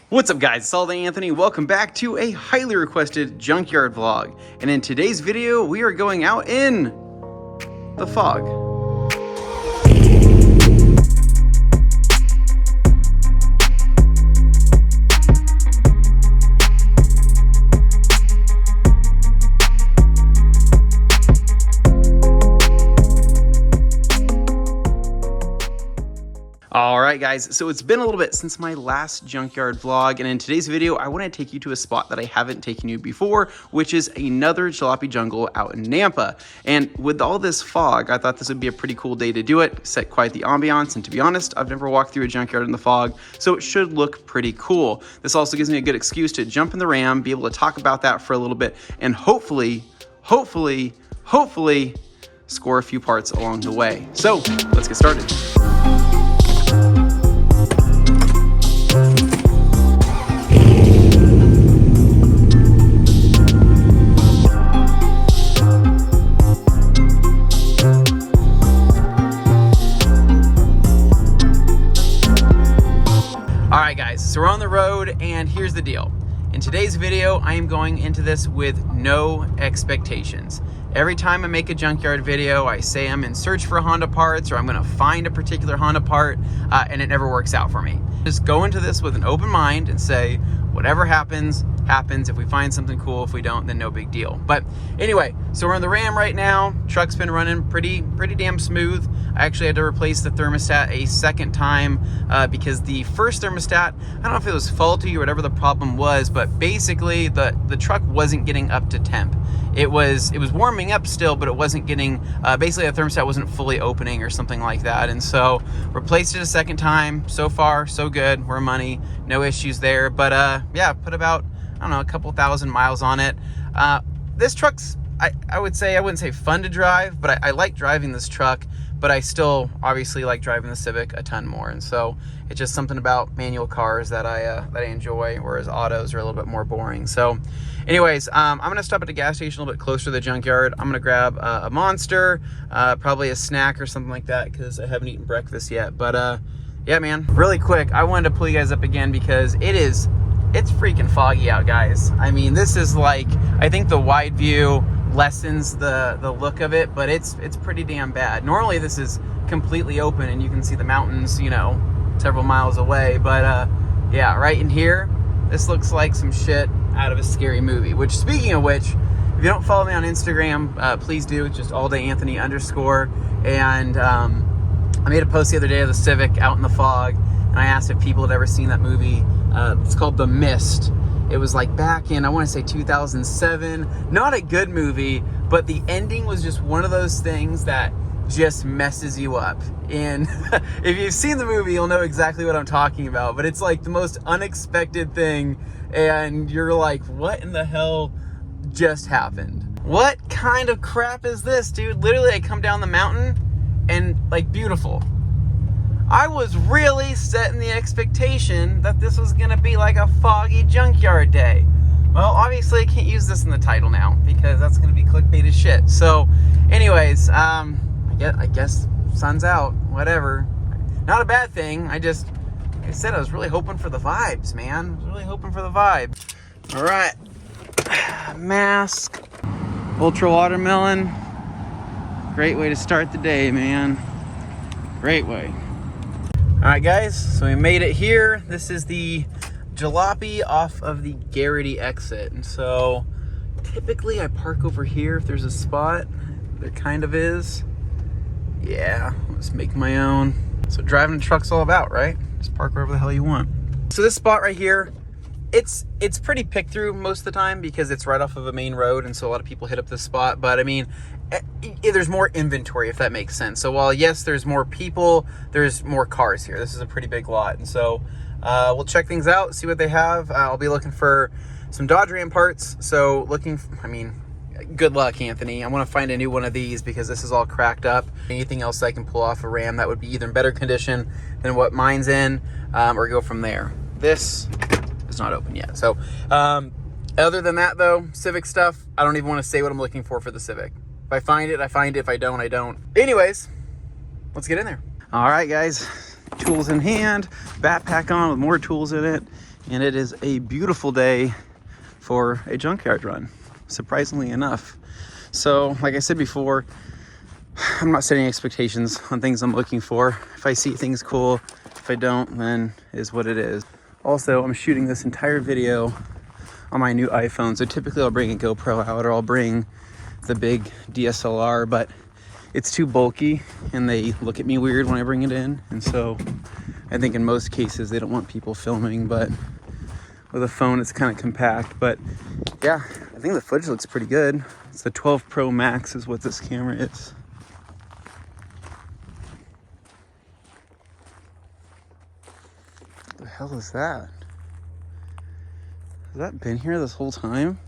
What's up guys, it's ALLDAYANTHONY. Welcome back to a highly requested junkyard vlog. And in today's video, we are going out in the fog. Alright guys, so it's been a little bit since my last junkyard vlog, and in today's video I want to take you to a spot that I haven't taken you before, which is another jalopy jungle out in Nampa. And with all this fog, I thought this would be a pretty cool day to do it, set quite the ambiance, and to be honest, I've never walked through a junkyard in the fog, so it should look pretty cool. This also gives me a good excuse to jump in the Ram, be able to talk about that for a little bit, and hopefully, score a few parts along the way. So, let's get started. Alright guys, so we're on the road, and here's the deal. In today's video, I am going into this with no expectations. Every time I make a junkyard video, I say I'm in search for Honda parts, or I'm gonna find a particular Honda part, and it never works out for me. Just go into this with an open mind and say, whatever happens, happens. If we find something cool, if we don't, then no big deal. But anyway, so we're in the Ram right now. Truck's been running pretty damn smooth. I actually had to replace the thermostat a second time because the first thermostat, I don't know if it was faulty or whatever the problem was, but basically the truck wasn't getting up to temp. It was warming up still, but it wasn't getting, basically the thermostat wasn't fully opening or something like that. And so replaced it a second time. So far, so good. We're money, no issues there. But yeah, put about, I don't know, a couple thousand miles on it. This truck's, I would say, I wouldn't say fun to drive, but I like driving this truck, but I still obviously like driving the Civic a ton more. And so it's just something about manual cars that I enjoy, whereas autos are a little bit more boring. So anyways, I'm gonna stop at the gas station a little bit closer to the junkyard. I'm gonna grab a Monster, probably a snack or something like that, because I haven't eaten breakfast yet. But yeah, man, really quick, I wanted to pull you guys up again because it's freaking foggy out, guys. I mean, this is like, I think the wide view lessens the look of it, but it's pretty damn bad. Normally this is completely open and you can see the mountains, you know, several miles away. But yeah, right in here, this looks like some shit out of a scary movie. Which, speaking of which, if you don't follow me on Instagram, please do. It's just ALLDAYANTHONY_. And I made a post the other day of the Civic out in the fog, and I asked if people had ever seen that movie. It's called The Mist. It was like back in, I want to say 2007. Not a good movie, but the ending was just one of those things that just messes you up. And if you've seen the movie, you'll know exactly what I'm talking about. But it's like the most unexpected thing, and you're like, what in the hell just happened? What kind of crap is this, dude? Literally, I come down the mountain and like, beautiful. I was really setting the expectation that this was gonna be like a foggy junkyard day. Well, obviously I can't use this in the title now because that's gonna be clickbait as shit. So anyways, I guess sun's out, whatever. Not a bad thing. Like I said, I was really hoping for the vibes, man. I was really hoping for the vibes. All right, mask, ultra watermelon. Great way to start the day, man. Great way. All right, guys, so we made it here. This is the jalopy off of the Garrity exit. And so typically I park over here if there's a spot. There kind of is. Yeah, let's make my own. So driving a truck's all about, right? Just park wherever the hell you want. So this spot right here, it's pretty picked through most of the time because it's right off of a main road, and so a lot of people hit up this spot. But I mean, there's more inventory, if that makes sense. So while yes, there's more people, there's more cars here. This is a pretty big lot, and so we'll check things out, see what they have. I'll be looking for some Dodge Ram parts. So I mean, good luck, Anthony. I want to find a new one of these because this is all cracked up. Anything else I can pull off a Ram that would be either in better condition than what mine's in, or go from there. This is not open yet. So other than that though, Civic stuff, I don't even want to say what I'm looking for the Civic. If I find it, I find it. If I don't, I don't. Anyways, let's get in there. All right, guys. tools in hand, backpack on with more tools in it, and it is a beautiful day for a junkyard run, surprisingly enough. So like I said before, I'm not setting expectations on things I'm looking for. If I see things cool, if I don't, then it is what it is. Also, I'm shooting this entire video on my new iPhone, so typically I'll bring a GoPro out or I'll bring the big DSLR, but it's too bulky and they look at me weird when I bring it in, and so I think in most cases they don't want people filming, but with a phone it's kind of compact. But yeah, I think the footage looks pretty good. It's the 12 Pro Max is what this camera is. What the hell is that? Has that been here this whole time?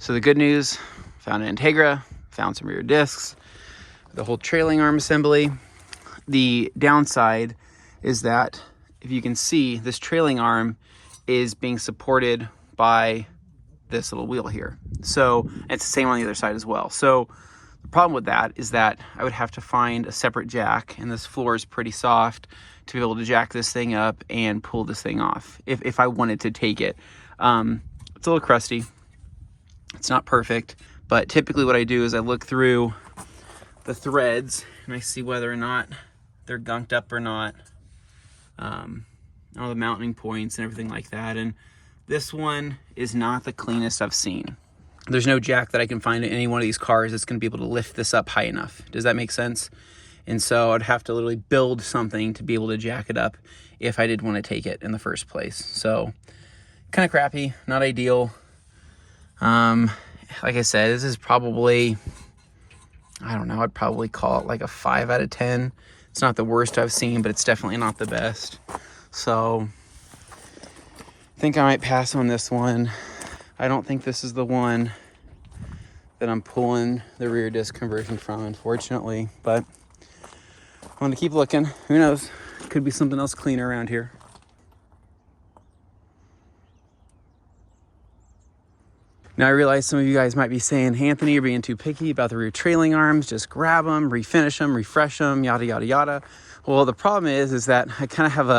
So the good news, found an integra, found some rear discs, the whole trailing arm assembly. The downside is that, if you can see, this trailing arm is being supported by this little wheel here. So it's the same on the other side as well. So the problem with that is that I would have to find a separate jack, and this floor is pretty soft, to be able to jack this thing up and pull this thing off if I wanted to take it. It's a little crusty. It's not perfect, but typically what I do is I look through the threads and I see whether or not they're gunked up or not, all the mounting points and everything like that. And this one is not the cleanest I've seen. There's no jack that I can find in any one of these cars that's going to be able to lift this up high enough. Does that make sense? And so I'd have to literally build something to be able to jack it up if I did want to take it in the first place. So kind of crappy, not ideal. Like I said, this is probably, I don't know, I'd probably call it like a 5 out of 10. It's not the worst I've seen, but it's definitely not the best. So I think I might pass on this one. I don't think this is the one that I'm pulling the rear disc conversion from, unfortunately, but I'm going to keep looking. Who knows? Could be something else cleaner around here. Now I realize some of you guys might be saying, Anthony, you're being too picky about the rear trailing arms. Just grab them, refinish them, refresh them, yada, yada, yada. Well, the problem is that I kind of have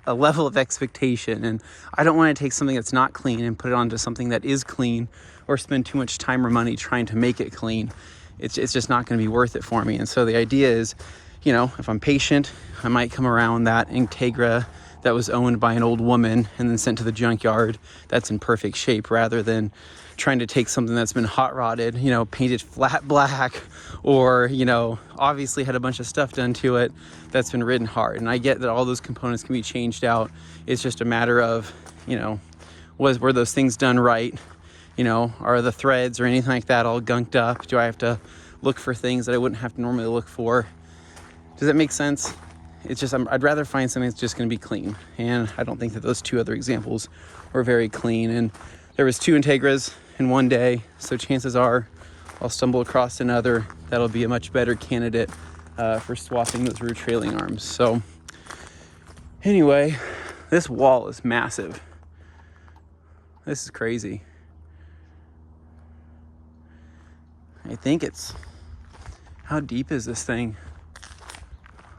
a level of expectation, and I don't want to take something that's not clean and put it onto something that is clean, or spend too much time or money trying to make it clean. It's just not going to be worth it for me. And so the idea is, you know, if I'm patient, I might come around that Integra that was owned by an old woman and then sent to the junkyard that's in perfect shape, rather than trying to take something that's been hot rodded, you know, painted flat black, or, you know, obviously had a bunch of stuff done to it that's been ridden hard. And I get that all those components can be changed out. It's just a matter of, you know, were those things done right? You know, are the threads or anything like that all gunked up? Do I have to look for things that I wouldn't have to normally look for? Does that make sense? It's just, I'd rather find something that's just going to be clean. And I don't think that those two other examples were very clean. And there was 2 Integras in one day, so chances are I'll stumble across another that'll be a much better candidate for swapping those rear trailing arms. So anyway, this wall is massive. This is crazy. I think it's, how deep is this thing?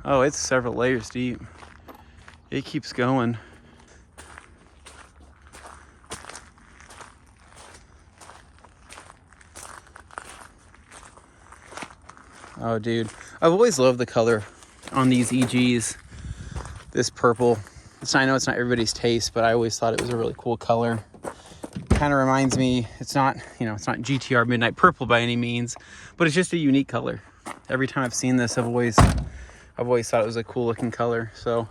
Oh, it's several layers deep. It keeps going. Oh, dude. I've always loved the color on these EGs. This purple. I know it's not everybody's taste, but I always thought it was a really cool color. Kind of reminds me, it's not, you know, it's not GTR Midnight Purple by any means, but it's just a unique color. Every time I've seen this, I've always thought it was a cool looking color. So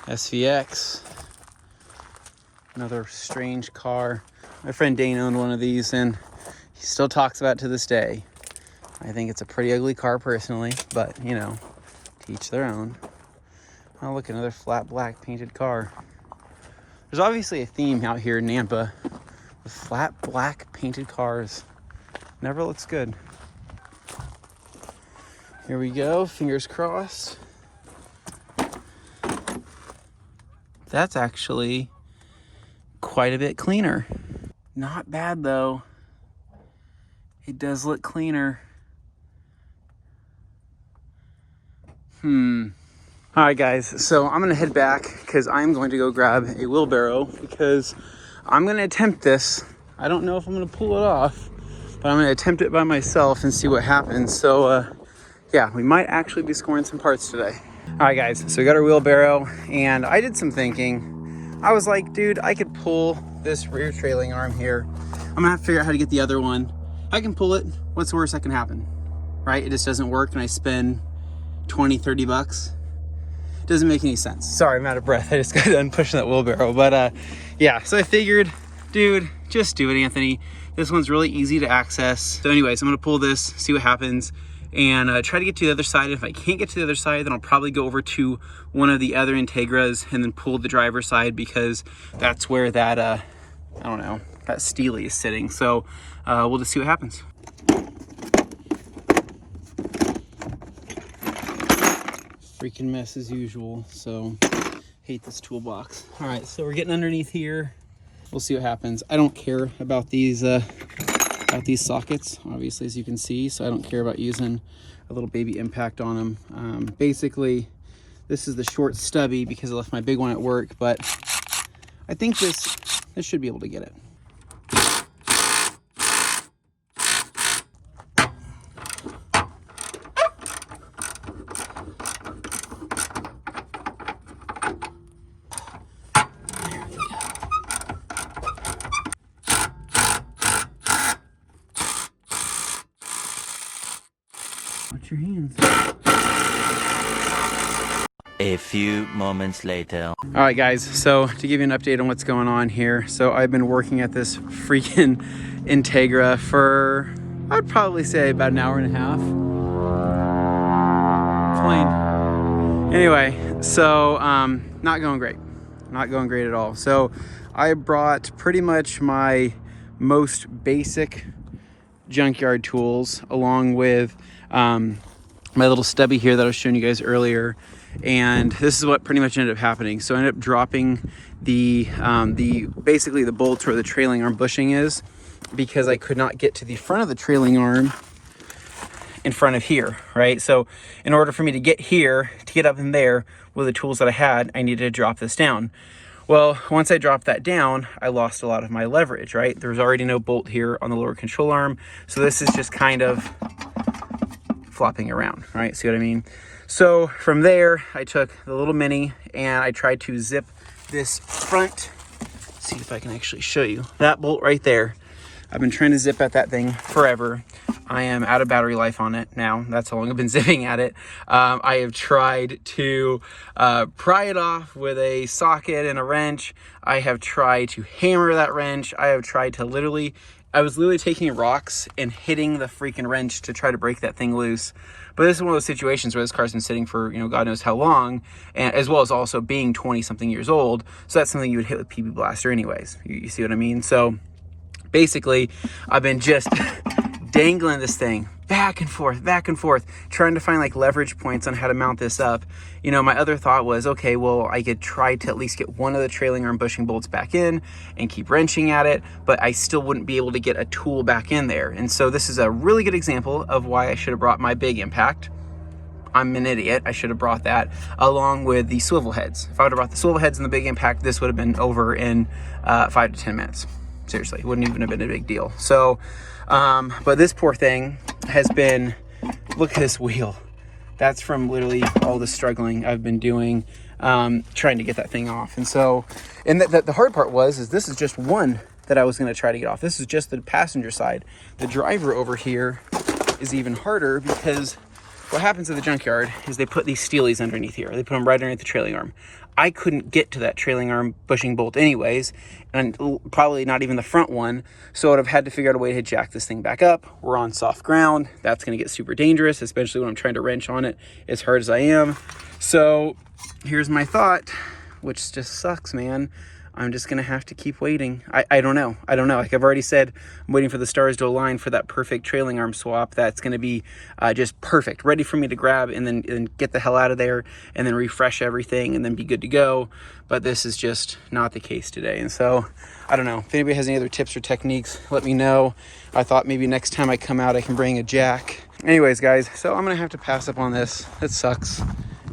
SVX, another strange car. My friend Dane owned one of these, and he still talks about it to this day. I think it's a pretty ugly car personally, but you know, to each their own. Oh, look, another flat black painted car. There's obviously a theme out here in Nampa with flat black painted cars. Never looks good. Here we go, fingers crossed. That's actually quite a bit cleaner. Not bad though. It does look cleaner. All right guys, so I'm gonna head back because I'm going to go grab a wheelbarrow because I'm gonna attempt this. I don't know if I'm gonna pull it off, but I'm gonna attempt it by myself and see what happens. So yeah, we might actually be scoring some parts today. All right guys, so we got our wheelbarrow and I did some thinking. I was like, dude, I could pull this rear trailing arm here. I'm gonna have to figure out how to get the other one. I can pull it. What's the worst that can happen, right? It just doesn't work and I spend 20, 30 bucks. Doesn't make any sense. Sorry, I'm out of breath. I just got done pushing that wheelbarrow. But yeah, so I figured, dude, just do it, Anthony. This one's really easy to access. So anyways, I'm gonna pull this, see what happens, and try to get to the other side. If I can't get to the other side, then I'll probably go over to one of the other Integras and then pull the driver's side, because that's where that, I don't know, that Steely is sitting. So we'll just see what happens. Freaking mess as usual, so hate this toolbox. All right, so we're getting underneath here. We'll see what happens. I don't care about these sockets, obviously, as you can see, so I don't care about using a little baby impact on them. Basically, this is the short stubby because I left my big one at work, but I think this should be able to get it. Watch your hands. A few moments later. All right, guys, so to give you an update on what's going on here. So I've been working at this freaking Integra for, I'd probably say about an hour and a half. plane. Anyway, so not going great. Not going great at all. So I brought pretty much my most basic junkyard tools along with my little stubby here that I was showing you guys earlier. And this is what pretty much ended up happening. So I ended up dropping the basically the bolts where the trailing arm bushing is, because I could not get to the front of the trailing arm in front of here, right? So in order for me to get here, to get up in there with the tools that I had, I needed to drop this down. Well, once I dropped that down, I lost a lot of my leverage, right? There's already no bolt here on the lower control arm. So this is just kind of flopping around, right? See what I mean? So from there, I took the little mini and I tried to zip this front. See if I can actually show you that bolt right there. I've been trying to zip at that thing forever. I am out of battery life on it now. That's how long I've been zipping at it. I have tried to pry it off with a socket and a wrench. I have tried to hammer that wrench. I have tried to I was literally taking rocks and hitting the freaking wrench to try to break that thing loose. But this is one of those situations where this car's been sitting for, God knows how long, and as well as also being 20 something years old. So that's something you would hit with PB Blaster anyways. You see what I mean? So basically, I've been just dangling this thing back and forth, trying to find like leverage points on how to mount this up. My other thought was, okay, well, I could try to at least get one of the trailing arm bushing bolts back in and keep wrenching at it, but I still wouldn't be able to get a tool back in there. And so this is a really good example of why I should have brought my big impact. I'm an idiot. I should have brought that along with the swivel heads. If I would have brought the swivel heads and the big impact, this would have been over in 5 to 10 minutes. Seriously, it wouldn't even have been a big deal. So, but this poor thing has been, look at this wheel. That's from literally all the struggling I've been doing, trying to get that thing off. And so, and the hard part is this is just one that I was going to try to get off. This is just the passenger side. The driver over here is even harder, because what happens at the junkyard is they put these steelies underneath here. They put them right underneath the trailing arm. I couldn't get to that trailing arm bushing bolt anyways, and probably not even the front one. So I'd have had to figure out a way to jack this thing back up. We're on soft ground. That's going to get super dangerous, especially when I'm trying to wrench on it as hard as I am. So here's my thought, which just sucks, man. I'm just going to have to keep waiting. I don't know. Like I've already said, I'm waiting for the stars to align for that perfect trailing arm swap. That's going to be just perfect, ready for me to grab and then get the hell out of there and then refresh everything and then be good to go. But this is just not the case today. And so I don't know. If anybody has any other tips or techniques, let me know. I thought maybe next time I come out, I can bring a jack. Anyways, guys, so I'm going to have to pass up on this. It sucks.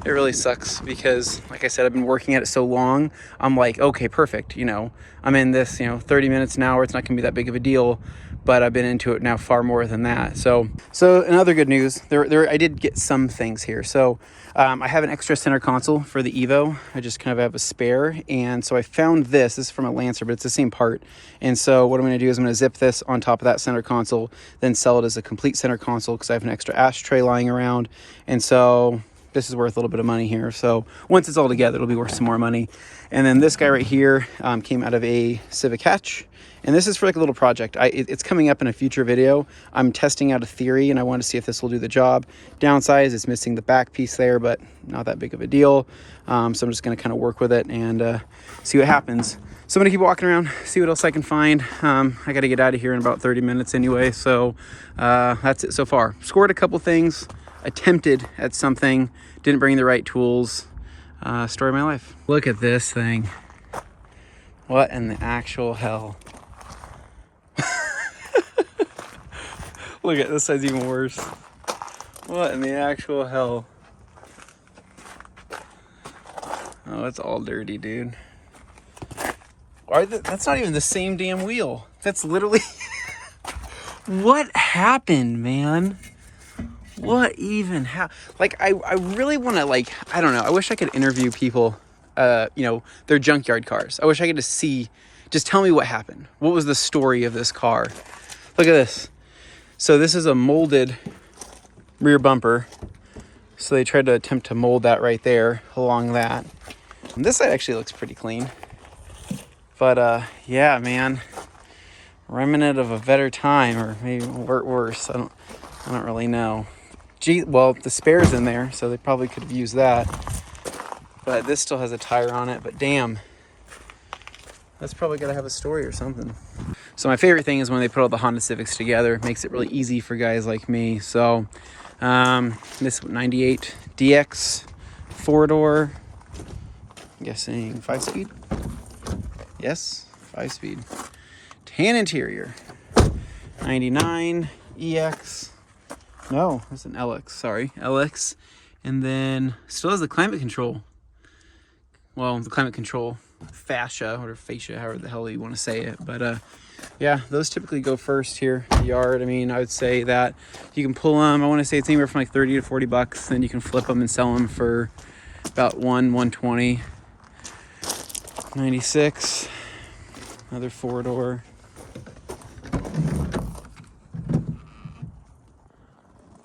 It really sucks because, like I said, I've been working at it so long. I'm like, okay, perfect. I'm in this, 30 minutes an hour. It's not gonna be that big of a deal, but I've been into it now far more than that. So in other good news, I did get some things here. So I have an extra center console for the Evo. I just kind of have a spare. And so I found this is from a Lancer, but it's the same part. And so what I'm gonna do is I'm gonna zip this on top of that center console, then sell it as a complete center console because I have an extra ashtray lying around. And so this is worth a little bit of money here. So once it's all together, it'll be worth some more money. And then this guy right here came out of a Civic hatch. And this is for like a little project. It's coming up in a future video. I'm testing out a theory and I want to see if this will do the job. Downside is it's missing the back piece there, but not that big of a deal. So I'm just going to kind of work with it and see what happens. So I'm going to keep walking around, see what else I can find. I got to get out of here in about 30 minutes anyway. So that's it so far. Scored a couple things. Attempted at something, didn't bring the right tools. Story of my life. Look at this thing. What in the actual hell? Look at this side's even worse. What in the actual hell? Oh, it's all dirty, dude. That's not even the same damn wheel. That's literally... What happened, man? What even like I really want to, like, I don't know, I wish I could interview people, their junkyard cars. I wish I could just tell me what happened. What was the story of this car? Look at this. So this is a molded rear bumper. So they tried to attempt to mold that right there along that. And this side actually looks pretty clean. But yeah, man, remnant of a better time, or maybe worse. I don't really know. Gee, well, the spare's in there, so they probably could have used that. But this still has a tire on it, but damn. That's probably gotta have a story or something. So my favorite thing is when they put all the Honda Civics together. It makes it really easy for guys like me. So this 98 DX 4-door, I'm guessing 5-speed. Yes, 5-speed. Tan interior. 99 EX. No, that's an LX. Sorry, LX. And then still has the climate control. Well, the climate control fascia or fascia, however the hell you want to say it. But yeah, those typically go first here in the yard. I mean, I would say that you can pull them. I want to say it's anywhere from like 30 to 40 bucks. Then you can flip them and sell them for about 120. 96. Another 4-door.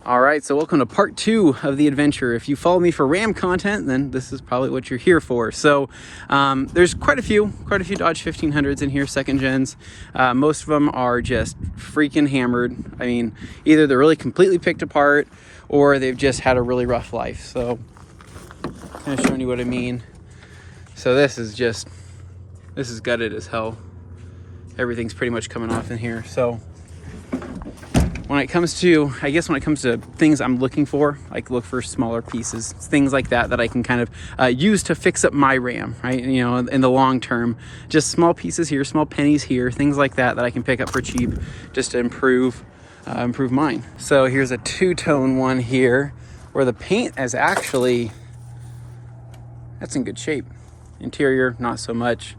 All right, so welcome to part 2 of the adventure. If you follow me for Ram content, then this is probably what you're here for. So there's quite a few Dodge 1500s in here, second gens. Most of them are just freaking hammered. I mean, either they're really completely picked apart or they've just had a really rough life. So kind of showing you what I mean. So this is gutted as hell. Everything's pretty much coming off in here. So when it comes to things I'm looking for, like look for smaller pieces, things like that I can kind of use to fix up my Ram, right? You know, in the long term, just small pieces here, small pennies here, things like that I can pick up for cheap just to improve mine. So here's a 2-tone one here where the paint is actually, that's in good shape. Interior, not so much.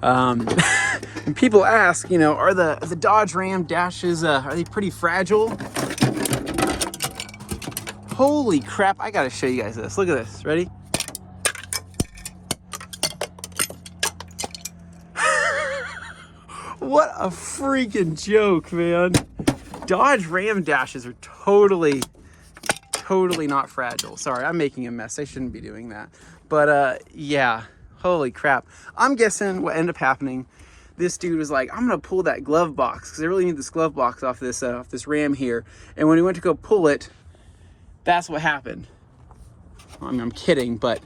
And people ask, you know, are the Dodge Ram dashes, are they pretty fragile? Holy crap, I gotta show you guys this. Look at this, ready? What a freaking joke, man. Dodge Ram dashes are totally not fragile. Sorry, I'm making a mess. I shouldn't be doing that. But yeah, holy crap. I'm guessing what ended up happening, this dude was like, I'm gonna pull that glove box because I really need this glove box off this Ram here. And when he went to go pull it, that's what happened. I mean, I'm kidding, but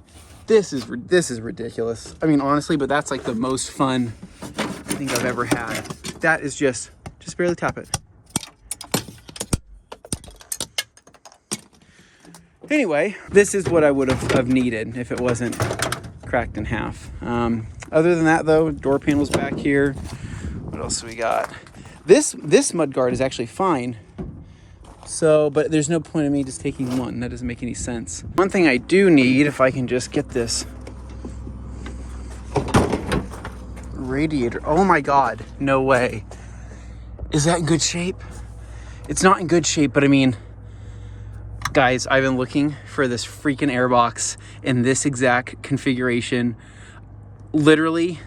this is ridiculous. I mean, honestly, but that's like the most fun I think I've ever had. That is just barely tap it. Anyway, this is what I would have needed if it wasn't cracked in half. Other than that, though, door panels back here. What else do we got? This mudguard is actually fine. So, but there's no point in me just taking one. That doesn't make any sense. One thing I do need, if I can just get this radiator. Oh my God, no way. Is that in good shape? It's not in good shape, but I mean, guys, I've been looking for this freaking airbox in this exact configuration. Literally,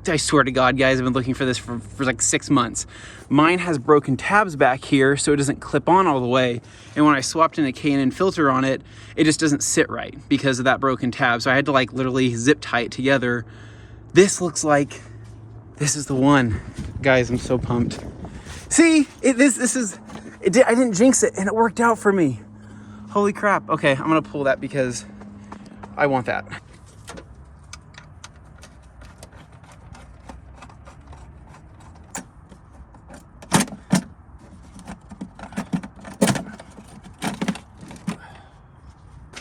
I swear to God, guys, I've been looking for this for like 6 months. Mine has broken tabs back here, so it doesn't clip on all the way. And when I swapped in a K&N filter on it, it just doesn't sit right because of that broken tab. So I had to like literally zip tie it together. This looks like this is the one. Guys, I'm so pumped. See, I didn't jinx it and it worked out for me. Holy crap. Okay, I'm gonna pull that because I want that.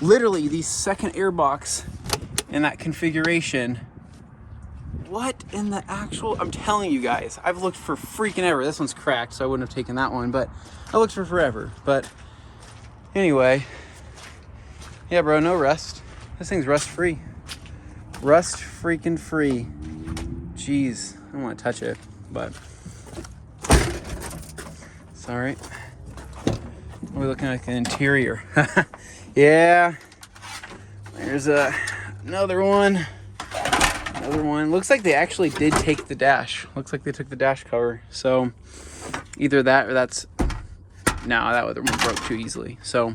Literally the second airbox in that configuration. What in the actual, I'm telling you guys, I've looked for freaking ever. This one's cracked, so I wouldn't have taken that one, but I looked for forever. But anyway, yeah, bro, no rust. This thing's rust free. Rust freaking free. Jeez, I don't want to touch it, but it's all right. We're looking at the interior. Yeah, there's another one. Looks like they actually did take the dash. Looks like they took the dash cover. So either that or that's, no, that other one broke too easily. So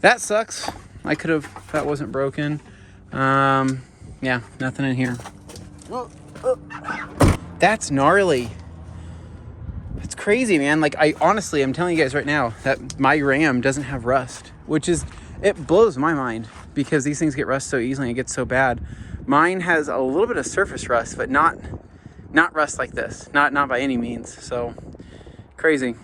that sucks. That wasn't broken. Yeah, nothing in here. That's gnarly. That's crazy. crazy, man. Like, honestly, I'm telling you guys right now that my Ram doesn't have rust, which is, it blows my mind because these things get rust so easily and it gets so bad. Mine has a little bit of surface rust, but not rust like this, not by any means. So crazy.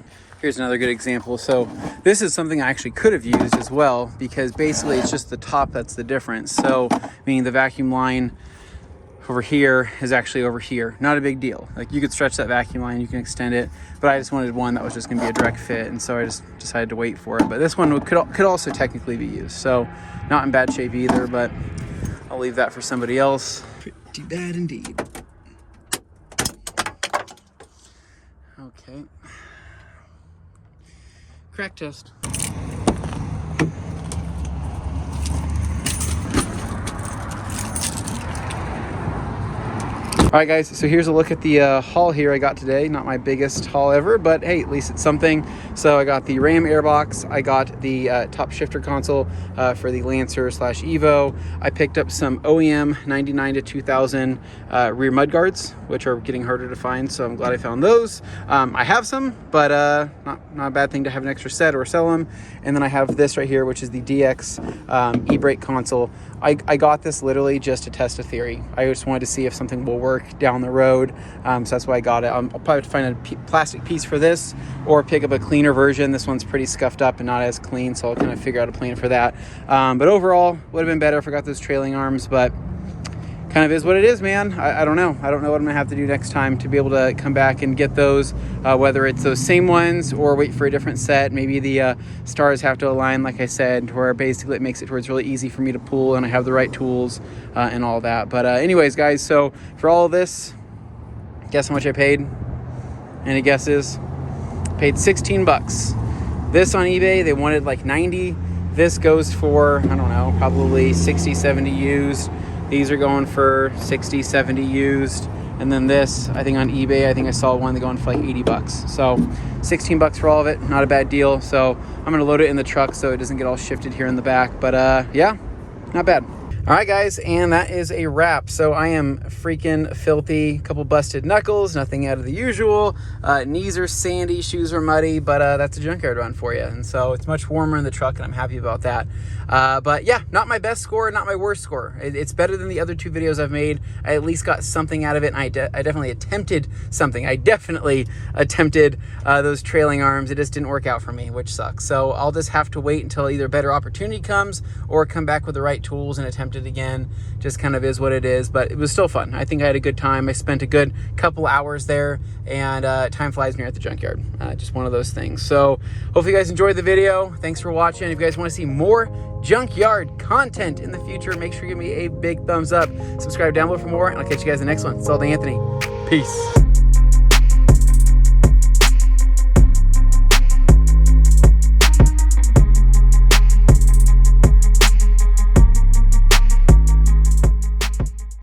Here's another good example. So this is something I actually could have used as well, because basically it's just the top that's the difference. So meaning the vacuum line over here is actually over here. Not a big deal. Like, you could stretch that vacuum line, you can extend it, but I just wanted one that was just gonna be a direct fit, and so I just decided to wait for it. But this one could also technically be used. So not in bad shape either, but I'll leave that for somebody else. Pretty bad indeed. Okay. Crack test. All right, guys, so here's a look at the haul here I got today. Not my biggest haul ever, but hey, at least it's something. So I got the Ram airbox. I got the top shifter console for the Lancer / Evo. I picked up some OEM 99 to 2000 rear mudguards, which are getting harder to find, so I'm glad I found those. I have some, but not a bad thing to have an extra set or sell them. And then I have this right here, which is the DX e-brake console. I got this literally just to test a theory. I just wanted to see if something will work down the road, so that's why I got it. I'll probably have to find a plastic piece for this or pick up a cleaner version. This one's pretty scuffed up and not as clean, so I'll kind of figure out a plan for that. But overall, would have been better if I got those trailing arms, but kind of is what it is, man. I don't know. I don't know what I'm gonna have to do next time to be able to come back and get those, whether it's those same ones or wait for a different set. Maybe the stars have to align, like I said, where basically it makes it where it's really easy for me to pull and I have the right tools and all that. But anyways, guys, so for all of this, guess how much I paid? Any guesses? Paid 16 bucks. This on eBay, they wanted like 90. This goes for, I don't know, probably 60, 70 used. These are going for 60, 70 used. And then this, I think on eBay, I think I saw one that going for like 80 bucks. So 16 bucks for all of it, not a bad deal. So I'm gonna load it in the truck so it doesn't get all shifted here in the back. But yeah, not bad. All right, guys, and that is a wrap. So I am freaking filthy, couple busted knuckles, nothing out of the usual. Knees are sandy, shoes are muddy, but that's a junkyard run for you. And so it's much warmer in the truck, and I'm happy about that. But yeah, not my best score, not my worst score. It's better than the other two videos I've made. I at least got something out of it, and I definitely attempted something. I definitely attempted those trailing arms. It just didn't work out for me, which sucks. So I'll just have to wait until either a better opportunity comes or come back with the right tools and attempt it again. Just kind of is what it is, but it was still fun. I think I had a good time. I spent a good couple hours there, and time flies when you're at the junkyard. Just one of those things. So hopefully you guys enjoyed the video. Thanks for watching. If you guys want to see more junkyard content in the future, make sure you give me a big thumbs up. Subscribe down below for more, and I'll catch you guys in the next one. It's All Day Anthony. Peace.